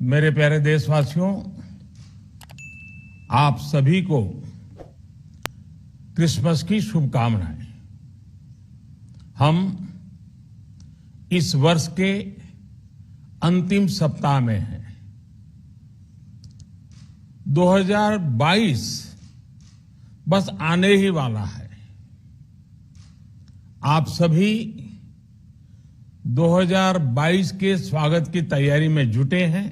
मेरे प्यारे देशवासियों, आप सभी को क्रिसमस की शुभकामनाएं। हम इस वर्ष के अंतिम सप्ताह में हैं। 2022 बस आने ही वाला है। आप सभी 2022 के स्वागत की तैयारी में जुटे हैं,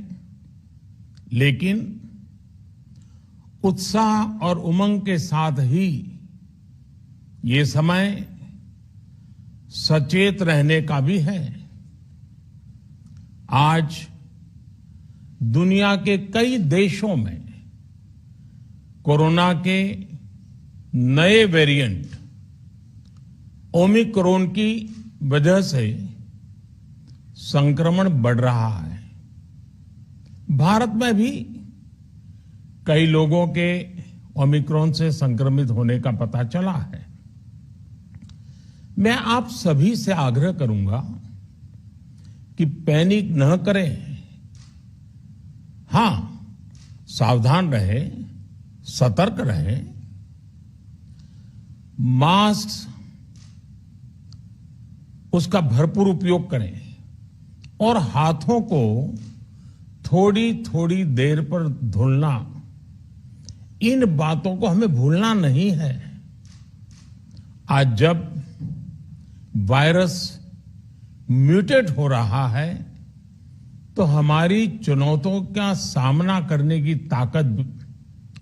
लेकिन उत्साह और उमंग के साथ ही ये समय सचेत रहने का भी है। आज दुनिया के कई देशों में कोरोना के नए वेरिएंट ओमिक्रॉन की वजह से संक्रमण बढ़ रहा है। भारत में भी कई लोगों के ओमिक्रॉन से संक्रमित होने का पता चला है। मैं आप सभी से आग्रह करूंगा कि पैनिक न करें। हां, सावधान रहें, सतर्क रहें, मास्क उसका भरपूर उपयोग करें और हाथों को थोड़ी थोड़ी देर पर धुलना, इन बातों को हमें भूलना नहीं है। आज जब वायरस म्यूटेट हो रहा है तो हमारी चुनौतियों का सामना करने की ताकत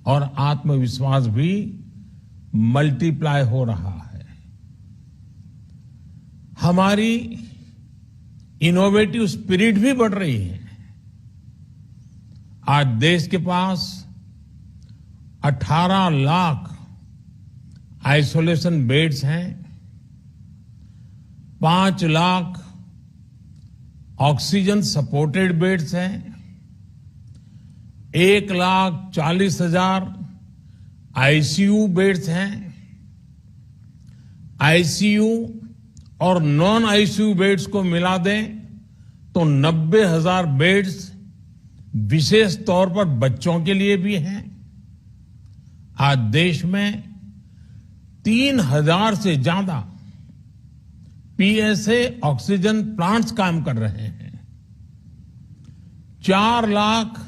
और आत्मविश्वास भी मल्टीप्लाई हो रहा है। हमारी इनोवेटिव स्पिरिट भी बढ़ रही है। आज देश के पास 18 लाख आइसोलेशन बेड्स हैं, 5 लाख ऑक्सीजन सपोर्टेड बेड्स हैं, 1,40,000 आईसीयू बेड्स हैं। आईसीयू और नॉन आईसीयू बेड्स को मिला दें तो 90,000 बेड्स विशेष तौर पर बच्चों के लिए भी हैं। आज देश में 3,000 से ज्यादा पीएसए ऑक्सीजन प्लांट्स काम कर रहे हैं। 4 लाख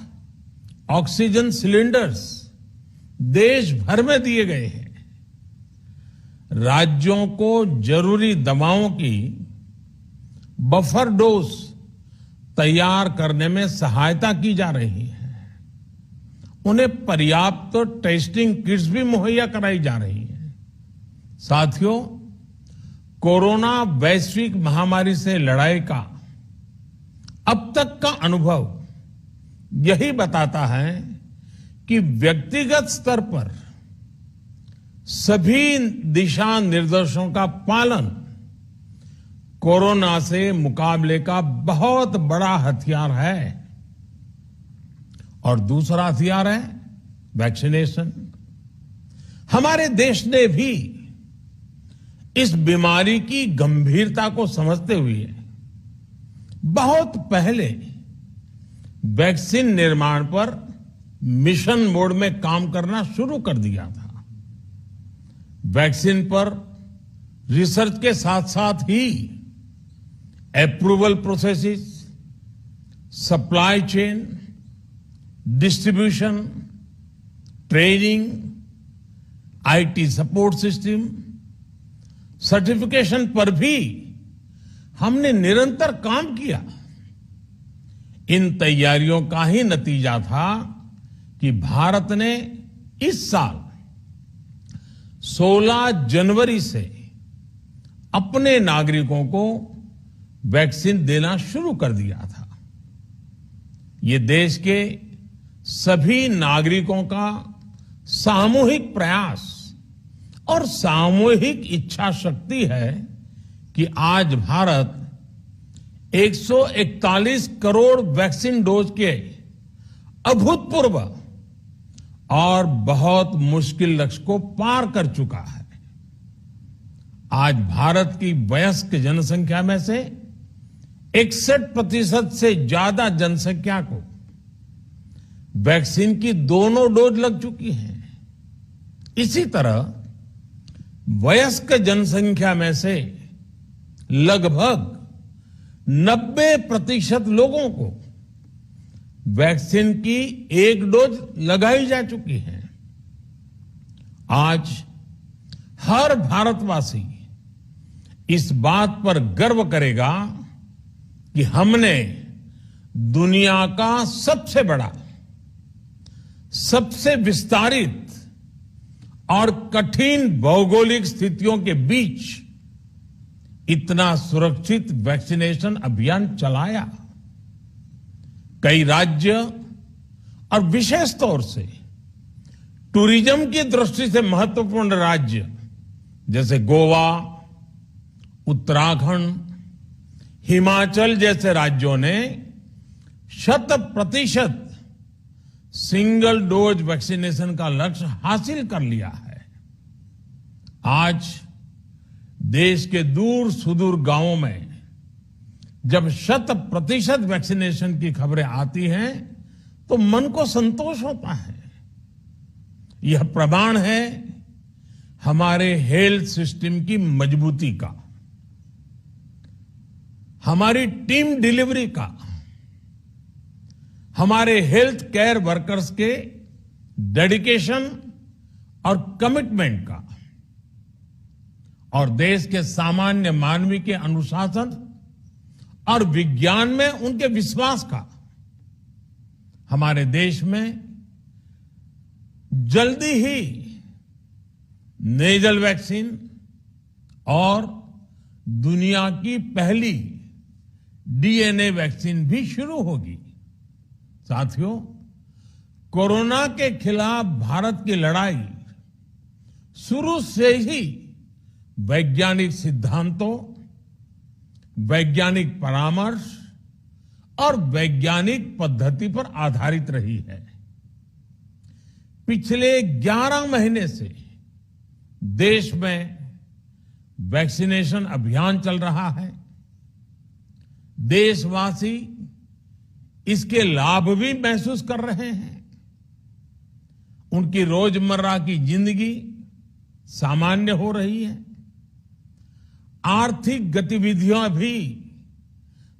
ऑक्सीजन सिलेंडर्स देश भर में दिए गए हैं। राज्यों को जरूरी दवाओं की बफर डोज तैयार करने में सहायता की जा रही है। उन्हें पर्याप्त टेस्टिंग किट्स भी मुहैया कराई जा रही है। साथियों, कोरोना वैश्विक महामारी से लड़ाई का अब तक का अनुभव यही बताता है कि व्यक्तिगत स्तर पर सभी दिशा निर्देशों का पालन कोरोना से मुकाबले का बहुत बड़ा हथियार है। और दूसरा हथियार है वैक्सीनेशन। हमारे देश ने भी इस बीमारी की गंभीरता को समझते हुए बहुत पहले वैक्सीन निर्माण पर मिशन मोड में काम करना शुरू कर दिया था। वैक्सीन पर रिसर्च के साथ साथ ही approval processes, supply chain, distribution, training, IT support system, certification पर भी हमने निरंतर काम किया। इन तैयारियों का ही नतीजा था कि भारत ने इस साल 16 जनवरी से अपने नागरिकों को वैक्सीन देना शुरू कर दिया था। ये देश के सभी नागरिकों का सामूहिक प्रयास और सामूहिक इच्छा शक्ति है कि आज भारत 141 करोड़ वैक्सीन डोज के अभूतपूर्व और बहुत मुश्किल लक्ष्य को पार कर चुका है। आज भारत की वयस्क जनसंख्या में से 61% से ज्यादा जनसंख्या को वैक्सीन की दोनों डोज लग चुकी हैं। इसी तरह वयस्क जनसंख्या में से लगभग 90% लोगों को वैक्सीन की एक डोज लगाई जा चुकी है। आज हर भारतवासी इस बात पर गर्व करेगा कि हमने दुनिया का सबसे बड़ा, सबसे विस्तारित और कठिन भौगोलिक स्थितियों के बीच इतना सुरक्षित वैक्सीनेशन अभियान चलाया। कई राज्य और विशेष तौर से टूरिज्म की दृष्टि से महत्वपूर्ण राज्य जैसे गोवा, उत्तराखंड, हिमाचल जैसे राज्यों ने 100% सिंगल डोज वैक्सीनेशन का लक्ष्य हासिल कर लिया है। आज देश के दूर सुदूर गांवों में जब 100% वैक्सीनेशन की खबरें आती हैं तो मन को संतोष होता है। यह प्रमाण है हमारे हेल्थ सिस्टम की मजबूती का, हमारी टीम डिलीवरी का, हमारे हेल्थ केयर वर्कर्स के डेडिकेशन और कमिटमेंट का, और देश के सामान्य मानवी के अनुशासन और विज्ञान में उनके विश्वास का। हमारे देश में जल्दी ही नेजल वैक्सीन और दुनिया की पहली डीएनए वैक्सीन भी शुरू होगी। साथियों, कोरोना के खिलाफ भारत की लड़ाई शुरू से ही वैज्ञानिक सिद्धांतों, वैज्ञानिक परामर्श और वैज्ञानिक पद्धति पर आधारित रही है। पिछले 11 महीने से देश में वैक्सीनेशन अभियान चल रहा है। देशवासी इसके लाभ भी महसूस कर रहे हैं। उनकी रोजमर्रा की जिंदगी सामान्य हो रही है। आर्थिक गतिविधियां भी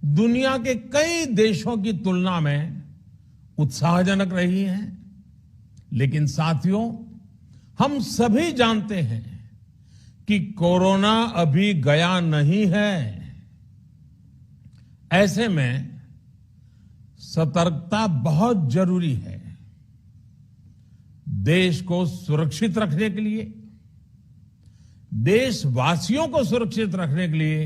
दुनिया के कई देशों की तुलना में उत्साहजनक रही हैं। लेकिन साथियों, हम सभी जानते हैं कि कोरोना अभी गया नहीं है। ऐसे में सतर्कता बहुत जरूरी है। देश को सुरक्षित रखने के लिए, देशवासियों को सुरक्षित रखने के लिए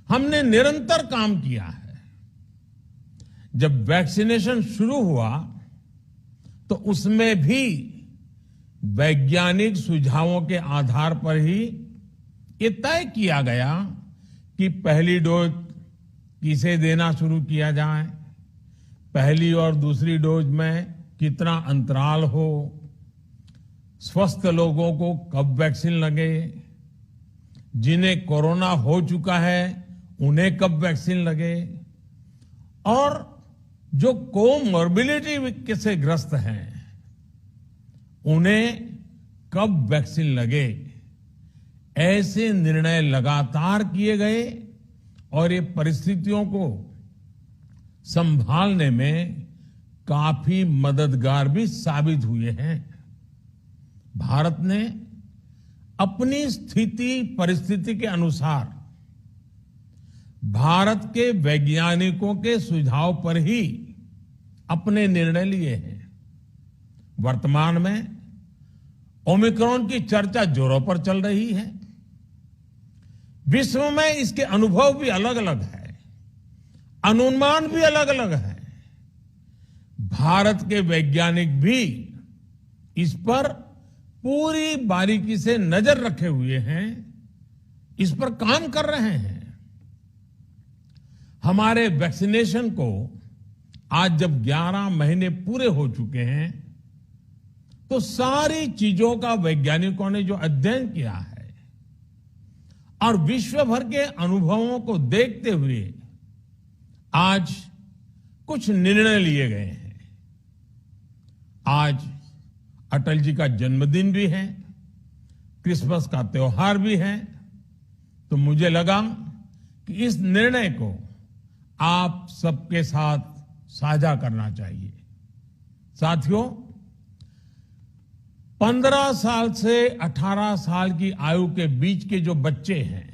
हमने निरंतर काम किया है। जब वैक्सीनेशन शुरू हुआ तो उसमें भी वैज्ञानिक सुझावों के आधार पर ही ये तय किया गया कि पहली डोज किसे देना शुरू किया जाए, पहली और दूसरी डोज में कितना अंतराल हो, स्वस्थ लोगों को कब वैक्सीन लगे, जिन्हें कोरोना हो चुका है उन्हें कब वैक्सीन लगे, और जो कोमॉर्बिडिटी से ग्रस्त हैं उन्हें कब वैक्सीन लगे। ऐसे निर्णय लगातार किए गए और ये परिस्थितियों को संभालने में काफी मददगार भी साबित हुए हैं। भारत ने अपनी स्थिति परिस्थिति के अनुसार भारत के वैज्ञानिकों के सुझाव पर ही अपने निर्णय लिए हैं। वर्तमान में ओमिक्रॉन की चर्चा जोरों पर चल रही है। विश्व में इसके अनुभव भी अलग अलग है, अनुमान भी अलग अलग है। भारत के वैज्ञानिक भी इस पर पूरी बारीकी से नजर रखे हुए हैं, इस पर काम कर रहे हैं। हमारे वैक्सीनेशन को आज जब 11 महीने पूरे हो चुके हैं तो सारी चीजों का वैज्ञानिकों ने जो अध्ययन किया है और विश्व भर के अनुभवों को देखते हुए आज कुछ निर्णय लिए गए हैं। आज अटल जी का जन्मदिन भी है, क्रिसमस का त्योहार भी है, तो मुझे लगा कि इस निर्णय को आप सबके साथ साझा करना चाहिए। साथियों, 15 साल से 18 साल की आयु के बीच के जो बच्चे हैं,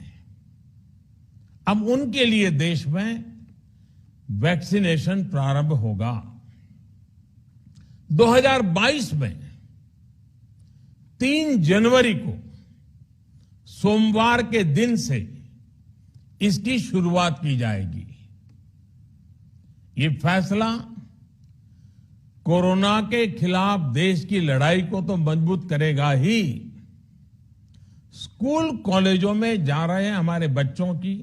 अब उनके लिए देश में वैक्सीनेशन प्रारंभ होगा। 2022 में 3 जनवरी को सोमवार के दिन से इसकी शुरुआत की जाएगी। ये फैसला कोरोना के खिलाफ देश की लड़ाई को तो मजबूत करेगा ही, स्कूल कॉलेजों में जा रहे हमारे बच्चों की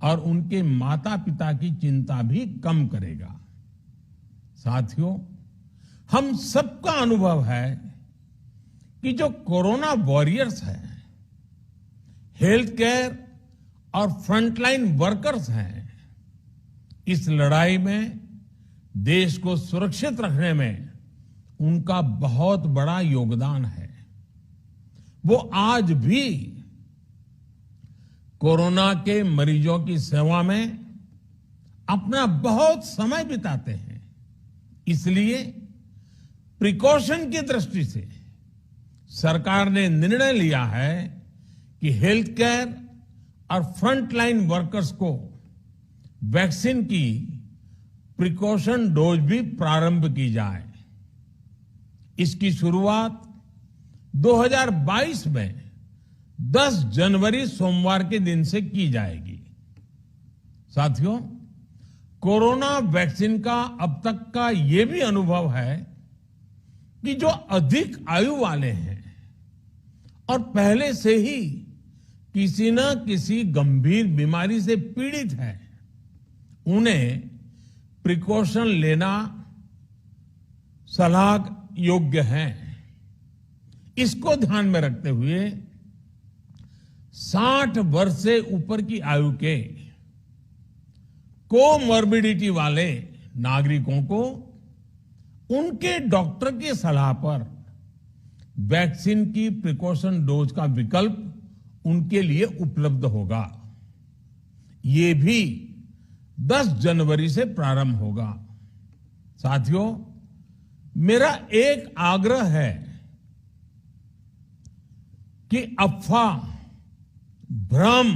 और उनके माता पिता की चिंता भी कम करेगा। साथियों, हम सबका अनुभव है कि जो कोरोना वॉरियर्स हैं, हेल्थ केयर और फ्रंटलाइन वर्कर्स हैं, इस लड़ाई में देश को सुरक्षित रखने में उनका बहुत बड़ा योगदान है। वो आज भी कोरोना के मरीजों की सेवा में अपना बहुत समय बिताते हैं। इसलिए प्रिकॉशन की दृष्टि से सरकार ने निर्णय लिया है कि हेल्थ केयर और फ्रंटलाइन वर्कर्स को वैक्सीन की प्रिकॉशन डोज भी प्रारंभ की जाए। इसकी शुरुआत 2022 में 10 जनवरी सोमवार के दिन से की जाएगी। साथियों, कोरोना वैक्सीन का अब तक का ये भी अनुभव है कि जो अधिक आयु वाले हैं और पहले से ही किसी न किसी गंभीर बीमारी से पीड़ित हैं, उन्हें प्रिकॉशन लेना सलाह योग्य है। इसको ध्यान में रखते हुए 60 वर्ष से ऊपर की आयु के कोमॉर्बिडिटी वाले नागरिकों को उनके डॉक्टर की सलाह पर वैक्सीन की प्रिकॉशन डोज का विकल्प उनके लिए उपलब्ध होगा। ये भी 10 जनवरी से प्रारंभ होगा। साथियों, मेरा एक आग्रह है कि अफवाह, भ्रम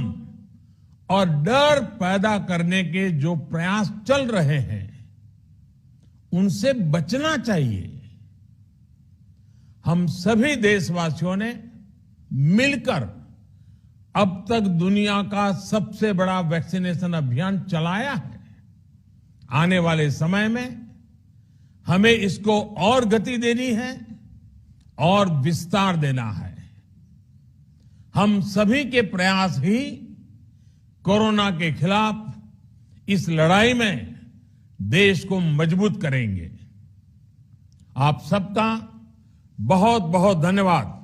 और डर पैदा करने के जो प्रयास चल रहे हैं, उनसे बचना चाहिए। हम सभी देशवासियों ने मिलकर अब तक दुनिया का सबसे बड़ा वैक्सीनेशन अभियान चलाया है। आने वाले समय में हमें इसको और गति देनी है और विस्तार देना है। हम सभी के प्रयास ही कोरोना के खिलाफ इस लड़ाई में देश को मजबूत करेंगे। आप सबका बहुत बहुत धन्यवाद।